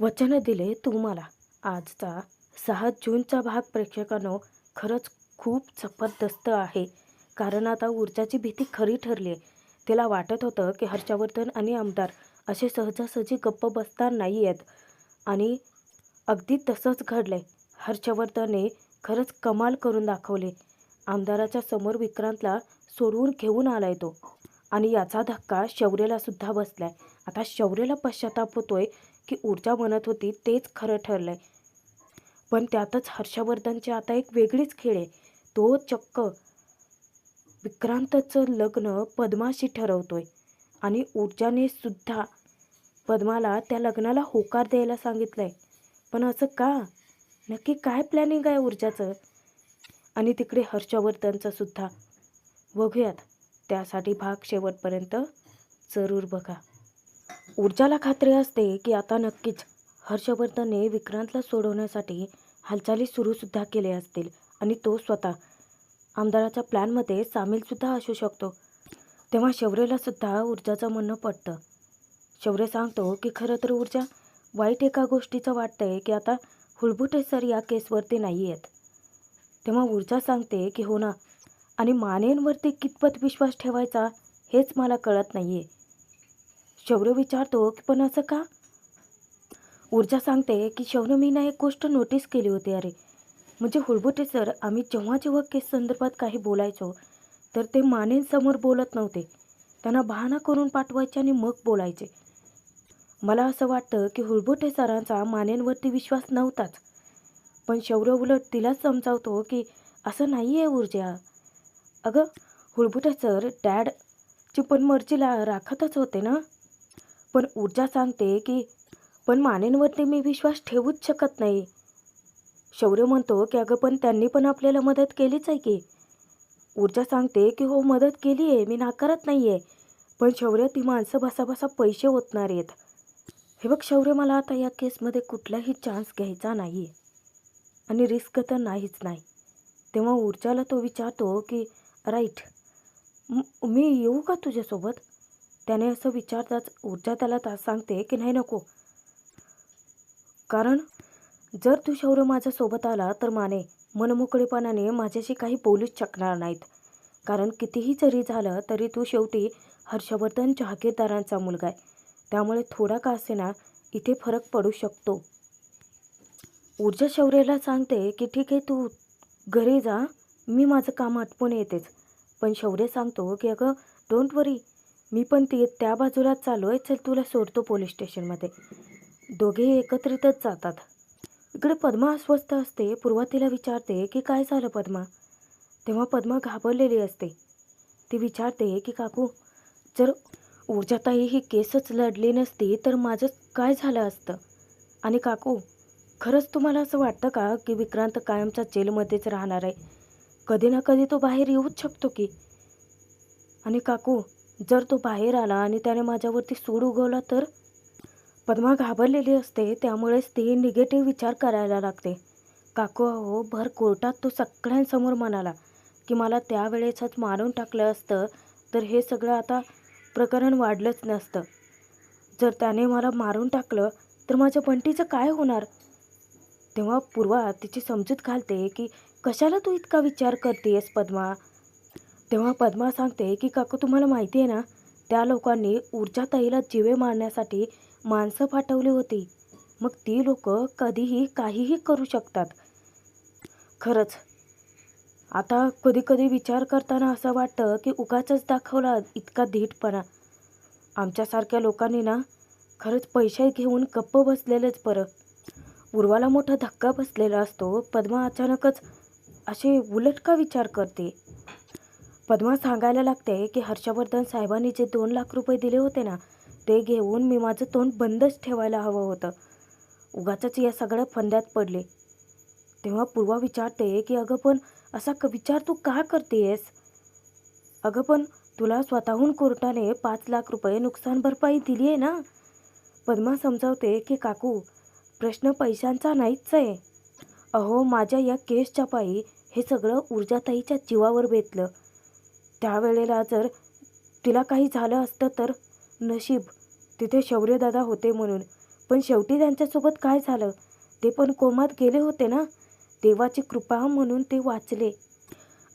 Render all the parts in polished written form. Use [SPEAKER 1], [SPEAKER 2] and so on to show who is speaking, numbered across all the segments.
[SPEAKER 1] वचन दिले तू मला. आजचा 6 जूनचा भाग प्रेक्षकांनो खरंच खूप जबरदस्त आहे. कारण आता ऊर्जाची भीती खरी ठरली आहे. तिला वाटत होतं की हर्षवर्धन आणि आमदार असे सहजासहजी गप्प बसणार नाही आहेत. आणि अगदी तसंच घडलंय. हर्षवर्धनने खरंच कमाल करून दाखवले. आमदाराच्या समोर विक्रांतला सोडवून घेऊन आलाय तो. आणि याचा धक्का शौर्यला सुद्धा बसलाय. आता शौर्यला पश्चाताप होतोय की ऊर्जा म्हणत होती तेच खरं ठरलंय. पण त्यातच हर्षवर्धनची आता एक वेगळीच खेळ आहे. तो चक्क विक्रांतचं लग्न पद्माशी ठरवतोय आणि ऊर्जाने सुद्धा पद्माला त्या लग्नाला होकार द्यायला सांगितलंय. पण असं का? नक्की काय प्लॅनिंग आहे ऊर्जाचं आणि तिकडे हर्षवर्धनचं सुद्धा? बघूयात. त्यासाठी भाग शेवटपर्यंत जरूर बघा. ऊर्जाला खात्री असते की आता नक्कीच हर्षवर्धनने विक्रांतला सोडवण्यासाठी हालचाली सुरूसुद्धा केल्या असतील आणि तो स्वतः आमदाराच्या प्लॅनमध्ये सामीलसुद्धा असू शकतो. तेव्हा शौर्यलासुद्धा ऊर्जाचं म्हणणं पटतं. शौर्य सांगतो की खरं तर ऊर्जा वाईट एका गोष्टीचं वाटतंय की आता हुळबुटे सर या केसवरती नाही आहेत. तेव्हा ऊर्जा सांगते की हो ना, आणि मानेंवरती कितपत विश्वास ठेवायचा हेच मला कळत नाही आहे. शौर्य विचारतो की पण असं का? ऊर्जा सांगते की शौर्य मी ना एक गोष्ट नोटीस केली होती अरे. म्हणजे हुळबुटे सर आम्ही जेव्हा जेव्हा केस संदर्भात काही बोलायचो तर ते मानेंसमोर बोलत नव्हते. त्यांना बहाणा करून पाठवायचे आणि मग बोलायचे. मला असं वाटतं की हुळबुटे सरांचा मानेंवरती विश्वास नव्हताच. पण शौर्य उलट तिलाच समजावतो की असं नाही आहे ऊर्जा. अगं हुळबुटे सर डॅडची पण मर्जीला राखतच होते ना. पण ऊर्जा सांगते की पण मानेंवरती मी विश्वास ठेवूच शकत नाही. शौर्य म्हणतो की अगं पण त्यांनी पण आपल्याला मदत केलीच आहे की. ऊर्जा सांगते की हो मदत केली आहे, मी नाकारत नाही आहे. पण शौर्य ती माणसं बसाबसा पैसे ओतणार आहेत. हे बघ शौर्य, मला आता या केसमध्ये कुठलाही चान्स घ्यायचा नाही आहे आणि रिस्क तर नाहीच नाही. तेव्हा ऊर्जाला तो विचारतो की राईट, मी येऊ का तुझ्यासोबत? त्याने असं विचारताच ऊर्जा त्याला सांगते की नाही नको. कारण जर तू शौर्य माझ्यासोबत आला तर माने मनमोकळेपणाने माझ्याशी काही बोलूच शकणार नाहीत. कारण कितीही जरी झालं तरी तू शेवटी हर्षवर्धन जहागीरदारांचा मुलगा आहे. त्यामुळे थोडा का असेना इथे फरक पडू शकतो. ऊर्जा शौर्याला सांगते की ठीक आहे, तू घरी जा, मी माझं काम आटपून येतेच. पण शौर्य सांगतो की अगं डोंट वरी, मी पण त्या बाजूलाच चालू आहे, चल तुला सोडतो पोलीस स्टेशनमध्ये. दोघे एकत्रितच जातात. इकडे पद्मा अस्वस्थ असते. पूर्वा तिला विचारते की काय झालं पद्मा? तेव्हा पद्मा घाबरलेली असते. ती विचारते की काकू, जर ऊर्जाताई ही केसच लढली नसती तर माझं काय झालं असतं? आणि काकू, खरंच तुम्हाला असं वाटतं का की विक्रांत कायमचा जेलमध्येच राहणार आहे? कधी ना कधी तो बाहेर येऊच शकतो की. आणि काकू, जर तो बाहेर आला आणि त्याने माझ्यावरती सूड उगवला तर? पद्मा घाबरलेली असते, त्यामुळेच ती निगेटिव्ह विचार करायला लागते. काकू अहो, भर कोर्टात तो सगळ्यांसमोर म्हणाला की मला त्यावेळेसच मारून टाकलं असतं तर हे सगळं आता प्रकरण वाढलंच नसतं. जर त्याने मला मारून टाकलं तर माझ्या बंटीचं काय होणार? तेव्हा पूर्वा तिची समजूत घालते की कशाला तू इतका विचार करतेस पद्मा? तेव्हा पद्मा सांगते की काकू, तुम्हाला माहिती आहे ना, त्या लोकांनी ऊर्जाताईला जीवे मारण्यासाठी माणसं पाठवली होती. मग ती लोक कधीही काहीही करू शकतात. खरंच आता कधी कधी विचार करताना असं वाटतं की उगाचच दाखवला इतका धीटपणा. आमच्यासारख्या लोकांनी ना खरंच पैसे घेऊन गप्प बसलेलेच बरं. पूर्वाला मोठा धक्का बसलेला असतो. पद्मा अचानकच असे उलट का विचार करते? पद्मा सांगायला लागते की हर्षवर्धन साहेबांनी जे 2 लाख रुपये दिले होते ना, ते घेऊन मी माझं तोंड बंदच ठेवायला हवं होतं. उगाचच या सगळ्या फंद्यात पडले. तेव्हा पूर्वा विचारते की अगं पण असा विचार तू का करतेस? अगं पण तुला स्वतःहून कोर्टाने 5 लाख रुपये नुकसान भरपाई दिली आहे ना. पद्मा समजावते की काकू, प्रश्न पैशांचा नाहीच आहे. अहो, माझ्या या केसच्या पायी हे सगळं ऊर्जाताईच्या जीवावर बेतलं. त्यावेळेला जर तिला काही झालं असतं तर नशीब तिथे शौर्यदादा होते म्हणून. पण शेवटी त्यांच्यासोबत काय झालं? ते पण कोमात गेले होते ना. देवाची कृपा म्हणून ते वाचले.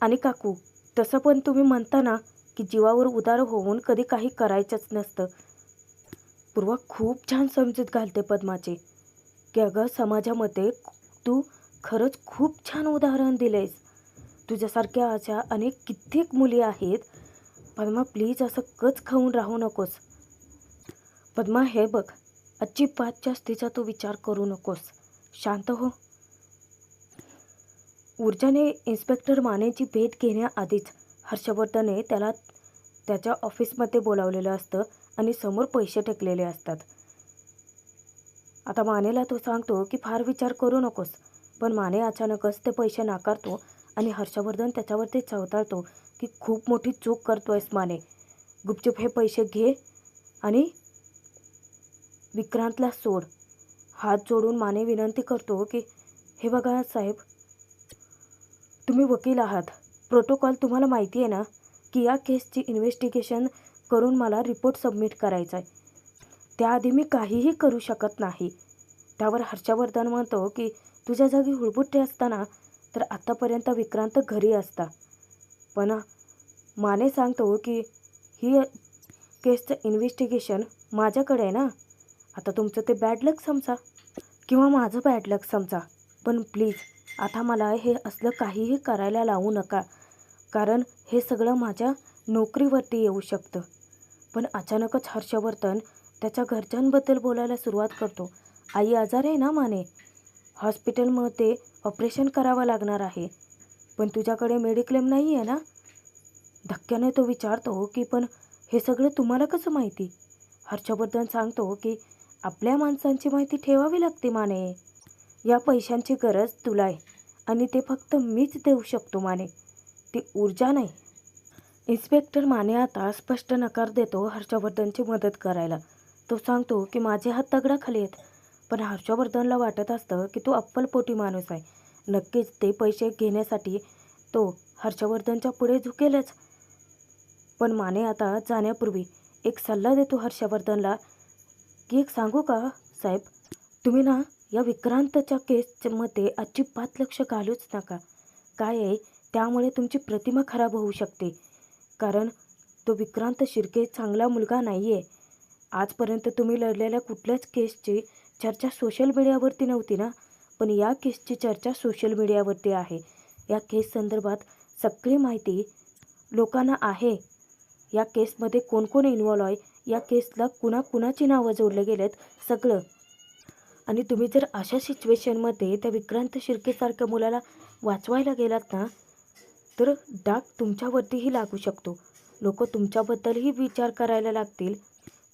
[SPEAKER 1] आणि काकू, तसं पण तुम्ही म्हणता ना की जीवावर उदार होऊन कधी काही करायचंच नसतं. पूर्वा खूप छान समजूत घालते पद्माचे, की अगं समाजामध्ये तू खरंच खूप छान उदाहरण दिलेस. तुझ्यासारख्या अशा अनेक कित्येक मुली आहेत. पद्मा प्लीज असं कच खाऊन राहू नकोस. पद्मा हे बघ, अजिबात जास्तीचा तू विचार करू नकोस. शांत हो. ऊर्जाने इन्स्पेक्टर मानेची भेट घेण्याआधीच हर्षवर्धनने त्याला त्याच्या ऑफिसमध्ये बोलावलेलं असतं आणि समोर पैसे टेकलेले असतात. आता मानेला तो सांगतो की फार विचार करू नकोस. पण माने अचानकच ते पैसे नाकारतो आणि हर्षवर्धन त्याच्यावरती चवताळतो की खूप मोठी चूक करतोयस माने. गुपचूप हे पैसे घे आणि विक्रांतला सोड. हात जोडून माने विनंती करतो की हे बघा साहेब, तुम्ही वकील आहात. प्रोटोकॉल तुम्हाला माहिती आहे ना की या केसची इन्व्हेस्टिगेशन करून मला रिपोर्ट सबमिट करायचा आहे. त्याआधी मी काहीही करू शकत नाही. त्यावर हर्षवर्धन म्हणतो की तुझ्या जागी हुळबुट्टे असताना तर आत्तापर्यंत विक्रांत घरी असता. पण माने सांगतो की ही केसचं इन्व्हेस्टिगेशन माझ्याकडे आहे ना. आता तुमचं ते बॅड लक समजा किंवा माझं बॅड लक समजा, पण प्लीज आता मला हे असलं काहीही करायला लावू नका, कारण हे सगळं माझ्या नोकरीवरती येऊ शकतं. पण अचानकच हर्षवर्धन त्याच्या घरच्यांबद्दल बोलायला सुरुवात करतो. आई आजार आहे ना माने, हॉस्पिटलमध्ये ऑपरेशन करावं लागणार आहे. पण तुझ्याकडे मेडिक्लेम नाही आहे ना. धक्क्याने तो विचारतो की पण हे सगळं तुम्हाला कसं माहिती? हर्षवर्धन सांगतो की आपल्या माणसांची माहिती ठेवावी लागते माने. या पैशांची गरज तुला आहे आणि ते फक्त मीच देऊ शकतो माने, ती ऊर्जा नाही. इन्स्पेक्टर माने आता स्पष्ट नकार देतो हर्षवर्धनची मदत करायला. तो सांगतो की माझे हात दगडाखाली आहेत. पण हर्षवर्धनला वाटत असतं की तो अप्पलपोटी माणूस आहे. नक्कीच ते पैसे घेण्यासाठी तो हर्षवर्धनच्या पुढे झुकेलच. पण माने आता जाण्यापूर्वी एक सल्ला देतो हर्षवर्धनला की एक सांगू का साहेब, तुम्ही ना या विक्रांतच्या केसमध्ये अजिबात लक्ष घालूच नका. काय आहे, त्यामुळे तुमची प्रतिमा खराब होऊ शकते. कारण तो विक्रांत शिर्के चांगला मुलगा नाही आहे. आजपर्यंत तुम्ही लढलेल्या कुठल्याच केसची चर्चा सोशल मीडियावरती नव्हती ना, पण या केसची चर्चा सोशल मीडियावरती आहे. या केस संदर्भात सगळी माहिती लोकांना आहे. या केसमध्ये कोण कोण इन्व्हॉल्व आहे, या केसला कुणाकुणाची नावं जोडले गेलेत, सगळं. आणि तुम्ही जर अशा सिच्युएशनमध्ये त्या विक्रांत शिर्केसारख्या मुलाला वाचवायला गेलात ना, तर डाग तुमच्यावरतीही लागू शकतो. लोक तुमच्याबद्दलही विचार करायला लागतील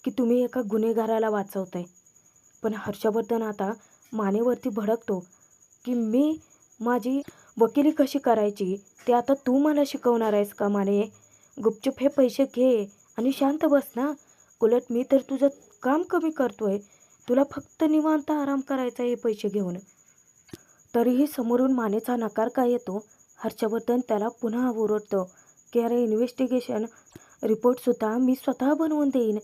[SPEAKER 1] की तुम्ही एका गुन्हेगाराला वाचवताय. पण हर्षवर्धन आता मानेवरती भडकतो की मी माझी वकिली कशी करायची ते आता तू मला शिकवणार आहेस का माने? गुपचूप हे पैसे घे आणि शांत बस ना. उलट मी तर तुझं काम कमी करतोय. तुला फक्त निवांत आराम करायचा हे पैसे घेऊन. तरीही समोरून मानेचा नकार काय येतो. हर्षवर्धन त्याला पुन्हा ओरडतो की अरे इन्व्हेस्टिगेशन रिपोर्टसुद्धा मी स्वतः बनवून देईन,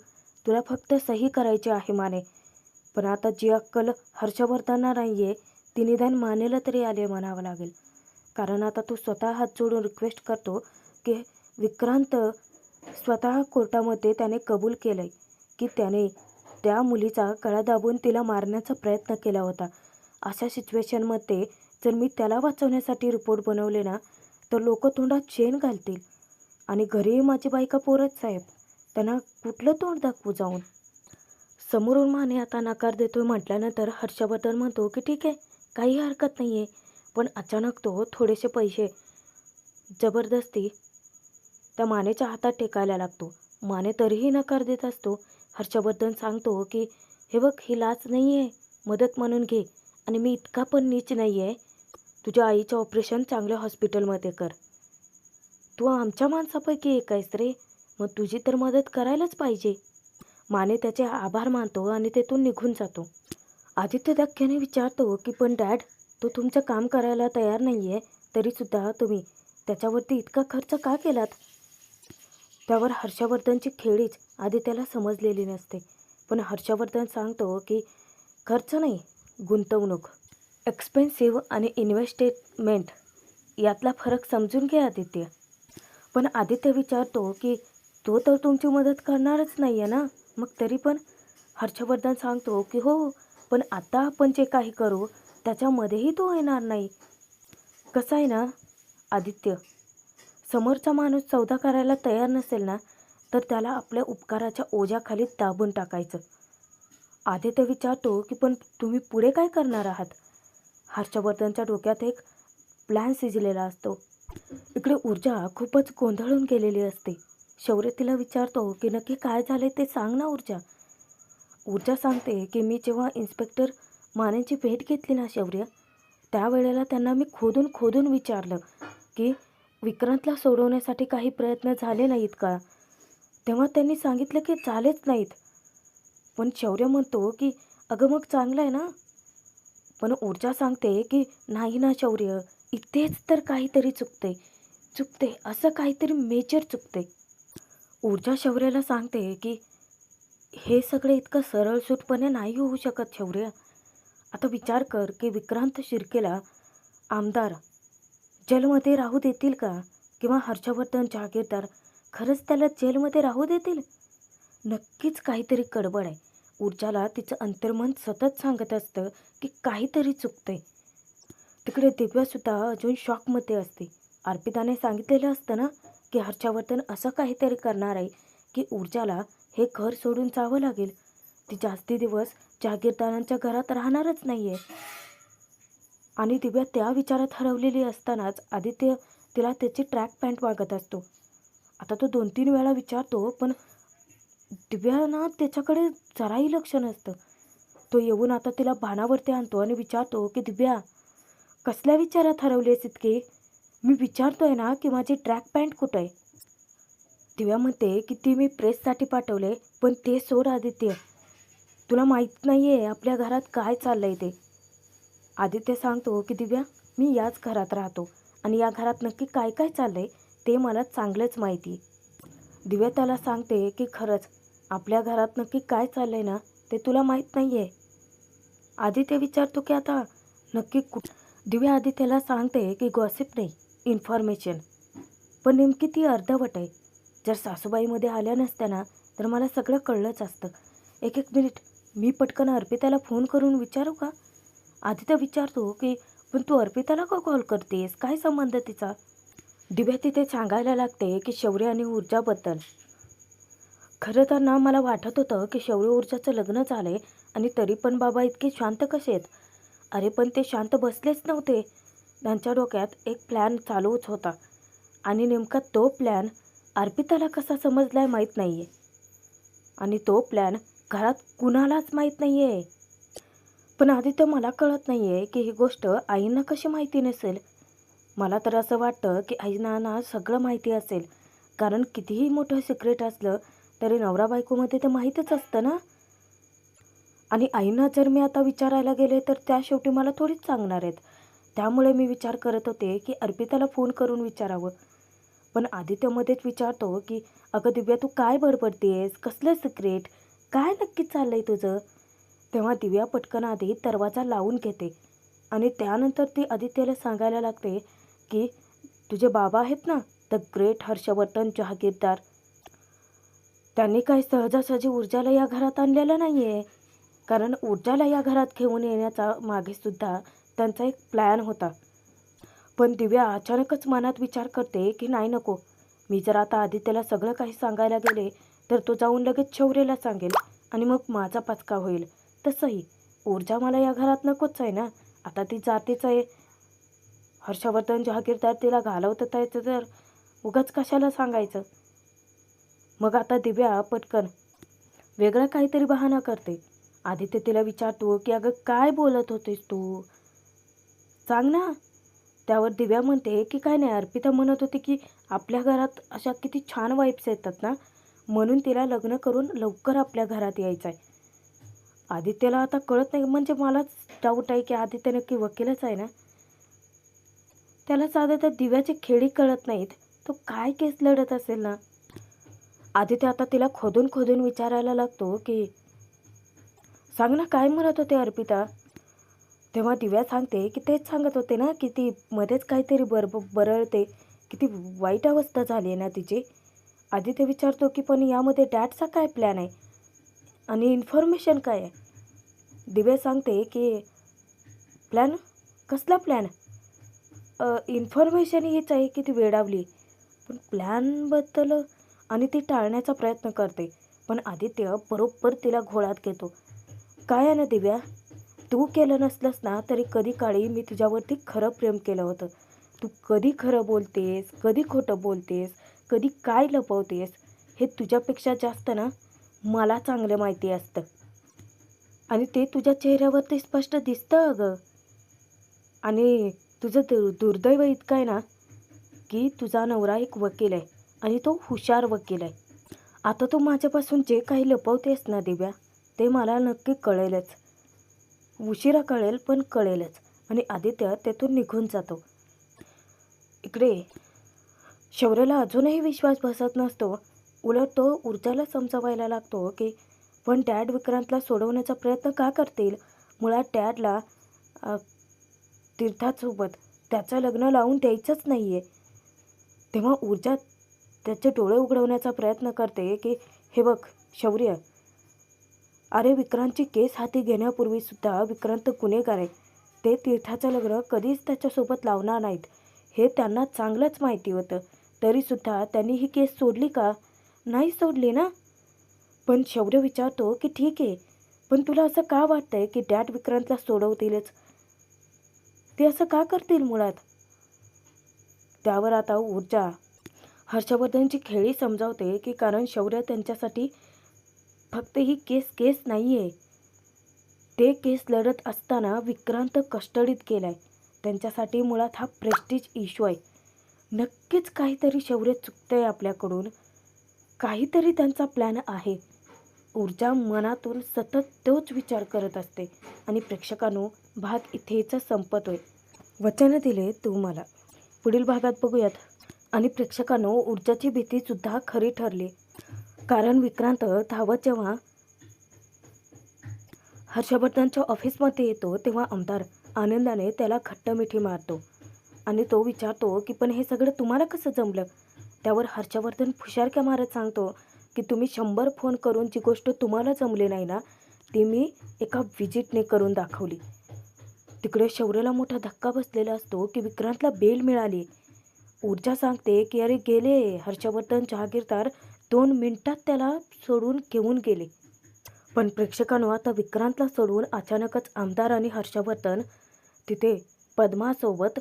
[SPEAKER 1] तुला फक्त सही करायची आहे माने. पण आता जी अक्कल हर्षवर्धनला नाही आहे ती निदान मानेला तरी आले म्हणावं लागेल. कारण आता तो स्वतः हात जोडून रिक्वेस्ट करतो की विक्रांत स्वतः कोर्टामध्ये त्याने कबूल केलं आहे की त्याने त्या मुलीचा गळा दाबून तिला मारण्याचा प्रयत्न केला होता. अशा सिच्युएशनमध्ये जर मी त्याला वाचवण्यासाठी रिपोर्ट बनवले ना, तर लोक तोंडात चेन घालतील. आणि घरी माझी बायका पोरच साहेब, त्यांना कुठलं तोंड दाखवू जाऊन? समोरून माने आता नकार देतोय म्हटल्यानंतर हर्षवर्धन म्हणतो की ठीक आहे, काही हरकत नाही आहे. पण अचानक तो थोडेसे पैसे जबरदस्ती त्या मानेच्या हातात टेकायला लागतो. माने तरीही नकार देत असतो. हर्षवर्धन सांगतो की हे बघ, ही लाच नाही आहे, मदत म्हणून घे. आणि मी इतका पण नीच नाही आहे. तुझ्या आईचं ऑपरेशन चांगल्या हॉस्पिटलमध्ये कर. तू आमच्या माणसापैकी एक आहेस रे, मग तुझी तर मदत करायलाच पाहिजे. माने त्याचे आभार मानतो आणि तेथून निघून जातो. आदित्य धक्क्याने विचारतो की पण डॅड, तो तुमचं काम करायला तयार नाही आहे, तरीसुद्धा तुम्ही त्याच्यावरती इतका खर्च का केलात? त्यावर हर्षवर्धनची खेळीच आदित्याला समजलेली नसते. पण हर्षवर्धन सांगतो की खर्च नाही, गुंतवणूक. एक्सपेन्सिव्ह आणि इन्व्हेस्टमेंट यातला फरक समजून घे आदित्य. पण आदित्य विचारतो की तो तर तुमची मदत करणारच नाही आहे ना. मग तरी पण हर्षवर्धन सांगतो की हो, पण आता आपण जे काही करू त्याच्यामध्येही तो येणार नाही. कसं आहे ना आदित्य, समोरचा माणूस सौदा करायला तयार नसेल ना, तर त्याला आपल्या उपकाराच्या ओझ्याखाली दाबून टाकायचं. आदित्य विचारतो की पण तुम्ही पुढे काय करणार आहात? हर्षवर्धनच्या डोक्यात एक प्लॅन शिजलेला असतो. इकडे ऊर्जा खूपच गोंधळून गेलेली असते. शौर्य तिला विचारतो की नक्की काय झाले ते सांग ना ऊर्जा. ऊर्जा सांगते की मी जेव्हा इन्स्पेक्टर मानेंची भेट घेतली ना शौर्य, त्यावेळेला त्यांना मी खोदून खोदून विचारलं की विक्रांतला सोडवण्यासाठी काही प्रयत्न झाले नाहीत का? तेव्हा त्यांनी सांगितलं की झालेच नाहीत. पण शौर्य म्हणतो की अगं मग चांगलं आहे ना. पण ऊर्जा सांगते की नाही ना शौर्य, इथेच तर काहीतरी चुकते चुकते असं काहीतरी मेजर चुकते. ऊर्जा शौर्याला सांगते की हे सगळे इतकं सरळसूटपणे नाही होऊ शकत शौर्य. आता विचार कर की विक्रांत शिर्केला आमदार जेलमध्ये राहू देतील का? किंवा हर्षवर्धन जहागीरदार खरंच त्याला जेलमध्ये राहू देतील? नक्कीच काहीतरी गडबड आहे. ऊर्जाला तिचं अंतर्मन सतत सांगत असतं की काहीतरी चुकतंय. तिकडे दिव्यासुद्धा अजून शॉकमध्ये असते. अर्पिताने सांगितलेलं असतं ना की हर्षवर्धन असं काहीतरी करणार आहे की ऊर्जाला हे घर सोडून जावं लागेल. ती जास्ती दिवस जहागीरदारांच्या घरात राहणारच नाही आहे. आणि दिव्या त्या विचारात हरवलेली असतानाच आदित्य तिला त्याची ट्रॅक पॅन्ट मागत असतो. आता तो 2-3 वेळा विचारतो, पण दिव्या ना त्याच्याकडे जराही लक्ष नसतं. तो येऊन आता तिला भानावरती आणतो आणि विचारतो की दिव्या, कसल्या विचारात हरवलीस इतकी? मी विचारतोय ना की माझी ट्रॅक पॅन्ट कुठं आहे? दिव्या म्हणते की ती मी प्रेससाठी पाठवले, पण ते सोड आदित्य. तुला माहीत नाही आहे आपल्या घरात काय चाललंय ते. आदित्य सांगतो की दिव्या, मी याच घरात राहतो आणि या घरात नक्की काय काय चाललंय ते मला चांगलंच माहिती. दिव्या त्याला सांगते की खरंच आपल्या घरात नक्की काय चाललंय ना ते तुला माहीत नाही आहे. आदित्य विचारतो की आता नक्की दिव्या आदित्यला सांगते की गॉसिप नाही, इन्फॉर्मेशन. पण नेमकी ती अर्धवट आहे. जर सासूबाईमध्ये आल्या नसत्या ना तर मला सगळं कळलंच असतं. एक एक मिनिट, मी पटकन अर्पिताला फोन करून विचारू का? आदित्य विचारतो की पण तू अर्पिताला का कॉल करतेस? काय संबंध तिचा? दिव्या तिथे सांगायला लागते की शौर्य आणि ऊर्जाबद्दल. खरं तर ना मला वाटत होतं की शौर्य ऊर्जाचं लग्न झालंय आणि तरी पण बाबा इतके शांत कसे आहेत? अरे पण ते शांत बसलेच नव्हते. त्यांच्या डोक्यात एक प्लॅन चालूच होता आणि नेमका तो प्लॅन अर्पिताला कसा समजलाय माहीत नाही आहे. आणि तो प्लॅन घरात कुणालाच माहीत नाही आहे. पण आदित्य मला कळत नाही आहे की ही गोष्ट आईंना कशी माहिती नसेल. मला तर असं वाटतं की आईंना सगळं माहिती असेल. कारण कितीही मोठं सिक्रेट असलं तरी नवरा बायकोमध्ये ते माहीतच असतं ना. आणि आईंना जर मी आता विचारायला गेले तर त्या शेवटी मला थोडीच सांगणार आहेत. त्यामुळे मी विचार करत होते की अर्पिताला फोन करून विचारावं. पण आदित्य मध्येच विचारतो की अगं दिव्या, तू काय बडबडतेस? कसलं सिक्रेट? काय नक्की चाललंय तुझं? तेव्हा दिव्या पटकन आधी दरवाजा लावून घेते आणि त्यानंतर ती आदित्यला सांगायला लागते की तुझे बाबा आहेत ना, द ग्रेट हर्षवर्धन जहागीरदार, त्यांनी काही सहजासहजी ऊर्जाला या घरात आणलेलं नाही आहे. कारण ऊर्जाला या घरात घेऊन येण्याचा मागेसुद्धा त्यांचा एक प्लॅन होता. पण दिव्या अचानकच मनात विचार करते की नाही नको, मी जर आता आदित्यला सगळं काही सांगायला गेले तर तो जाऊन लगेच शौर्यला सांगेल आणि मग माझा पचका होईल. तसंही ऊर्जा मला या घरात नकोच आहे ना. आता ती जातीच आहे. हर्षवर्धन जहागीरदार तिला घालवतात आहे तर उगाच कशाला सांगायचं. मग आता दिव्या पटकन वेगळा काहीतरी बहाणा करते. आदित्य तिला विचारतो की अगं काय बोलत होतीस तू? सांग ना. त्यावर दिव्या म्हणते की काय नाही, अर्पिता म्हणत होती की आपल्या घरात अशा किती छान वाईब्स येतात ना, म्हणून तिला लग्न करून लवकर आपल्या घरात यायचं आहे. आदित्यला आता कळत नाही, म्हणजे मलाच डाऊट आहे की आदित्य नक्की वकीलच आहे ना. त्याला साधं तर दिव्याची खेळी कळत नाहीत, तो काय केस लढत असेल ना. आदित्य आता तिला खोदून खोदून विचारायला लागतो की सांग ना, काय म्हणत होते अर्पिता? तेव्हा दिव्या सांगते की तेच सांगत होते ना की ती मध्येच काहीतरी बरळते. किती वाईट अवस्था झाली आहे ना तिची. आदित्य विचारतो की पण यामध्ये डॅडचा काय प्लॅन आहे आणि इन्फॉर्मेशन काय आहे? दिव्या सांगते की प्लॅन? कसला प्लॅन? इन्फॉर्मेशन हीच आहे की ती वेडावली, पण प्लॅनबद्दल आणि ती टाळण्याचा प्रयत्न करते. पण आदित्य बरोबर तिला घोळात घेतो. काय आहे ना दिव्या, तू केलं नसलंस ना तरी कधी काळी मी तुझ्यावरती खरं प्रेम केलं होतं. तू कधी खरं बोलतेस, कधी खोटं बोलतेस, कधी काय लपवतेस, हे तुझ्यापेक्षा जास्त ना मला चांगलं माहिती असतं. आणि ते तुझ्या चेहऱ्यावरती स्पष्ट दिसतं अगं. आणि तुझं दुर्दैव इतकं आहे ना की तुझा नवरा एक वकील आहे आणि तो हुशार वकील आहे. आता तू माझ्यापासून जे काही लपवतेस ना दिव्या, ते मला नक्की कळेलच. उशिरा कळेल पण कळेलच. आणि आदित्य तेथून निघून जातो. इकडे शौर्यला अजूनही विश्वास बसत नसतो. उलट तो ऊर्जाला समजावायला लागतो की पण डॅड विक्रांतला सोडवण्याचा प्रयत्न का करतील? मुळात डॅडला तीर्थासोबत त्याचं लग्न लावून द्यायचंच नाही आहे. तेव्हा ऊर्जा त्याचे डोळे उघडवण्याचा प्रयत्न करते की हे बघ शौर्य, अरे विक्रांतची केस हाती घेण्यापूर्वीसुद्धा विक्रांत गुन्हेगार आहे. ते तीर्थाचं लग्न कधीच त्याच्यासोबत लावणार नाहीत हे त्यांना चांगलंच माहिती होतं. तरीसुद्धा त्यांनी ही केस सोडली का? नाही सोडली ना. पण शौर्य विचारतो की ठीक आहे, पण तुला असं का वाटतंय की डॅड विक्रांतला सोडवतीलच? ते असं का करतील मुळात? त्यावर आता ऊर्जा हर्षवर्धनची खेळी समजावते की कारण शौर्य त्यांच्यासाठी फक्त ही केस नाही आहे. ते केस लढत असताना विक्रांत कस्टडीत गेलाय. त्यांच्यासाठी मुळात हा प्रेस्टीज इश्यू आहे. नक्कीच काहीतरी शौर्य चुकतंय आपल्याकडून. काहीतरी त्यांचा प्लॅन आहे. ऊर्जा मनातून सतत तोच विचार करत असते. आणि प्रेक्षकांनो, भाग इथेच संपतोय. वचन दिले तू मला. पुढील भागात बघूयात. आणि प्रेक्षकांनो, ऊर्जाची भीतीसुद्धा खरी ठरली. कारण विक्रांत धावत जेव्हा हर्षवर्धनच्या ऑफिसमध्ये येतो तेव्हा आमदार आनंदाने त्याला घट्ट मिठी मारतो आणि तो विचारतो की पण हे सगळं तुम्हाला कसं जमलं? त्यावर हर्षवर्धन फुशारक्या मारत सांगतो की तुम्ही 100 फोन करून जी गोष्ट तुम्हाला जमली नाही ना, ती मी एका व्हिजिटने करून दाखवली. तिकडे शौर्यला मोठा धक्का बसलेला असतो की विक्रांतला बेल मिळाली. ऊर्जा सांगते की अरे गेले हर्षवर्धन जहागीरदार, 2 मिनिटात त्याला सोडून घेऊन गेले. पण प्रेक्षकांनो, आता विक्रांतला सोडून अचानकच आमदार आणि हर्षवर्धन तिथे पद्मासोबत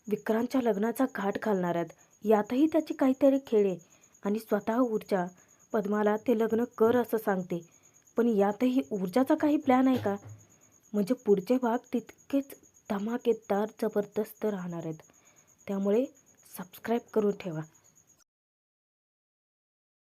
[SPEAKER 1] विक्रांतच्या लग्नाचा घाट घालणार आहेत. यातही त्याची काहीतरी खेळ आहे. आणि स्वतः ऊर्जा पद्माला ते लग्न कर असं सांगते. पण यातही ऊर्जाचा काही प्लॅन आहे का? म्हणजे पुढचे भाग तितकेच धमाकेदार जबरदस्त राहणार आहेत. त्यामुळे सबस्क्राईब करून ठेवा.